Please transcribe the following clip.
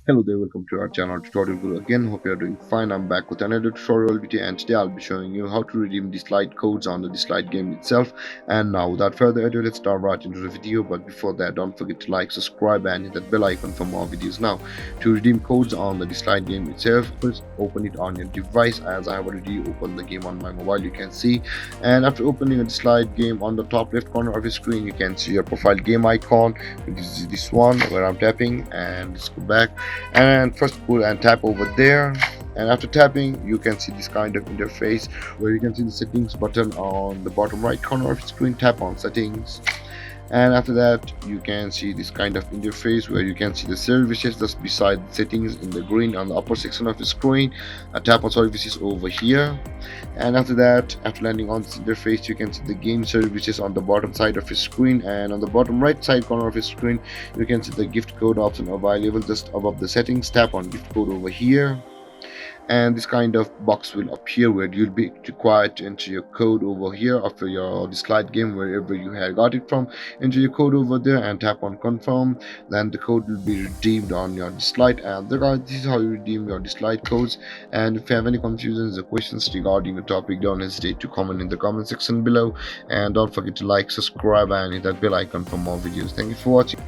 Hello there, welcome to our channel Tutorial Guru again. Hope you are doing fine. I'm back with another tutorial video, and today I'll be showing you how to redeem the slide codes on the slide game itself. And now without further ado, let's start right into the video. But before that, don't forget to like, subscribe and hit that bell icon for more videos. Now, to redeem codes on the slide game itself, first open it on your device, as I have already opened the game on my mobile, you can see. And after opening the slide game, on the top left corner of your screen you can see your profile game icon. This is this one where I'm tapping, and let's go back and first pull and tap over there, and after tapping you can see this kind of interface where you can see the settings button on the bottom right corner of the screen. Tap on settings, and after that you can see this kind of interface where you can see the services just beside the settings in the green on the upper section of the screen. Tap on services over here, and after that, after landing on this interface, you can see the game services on the bottom side of your screen, and on the bottom right side corner of your screen you can see the gift code option available just above the settings. Tap on gift code over here, and this kind of box will appear where you'll be required to enter your code over here after your slide game, wherever you had got it from. Enter your code over there and tap on confirm. Then the code will be redeemed on your slide, and this is how you redeem your slide codes. And if you have any confusions or questions regarding the topic, don't hesitate to comment in the comment section below, and don't forget to like, subscribe and hit that bell icon for more videos. Thank you for watching.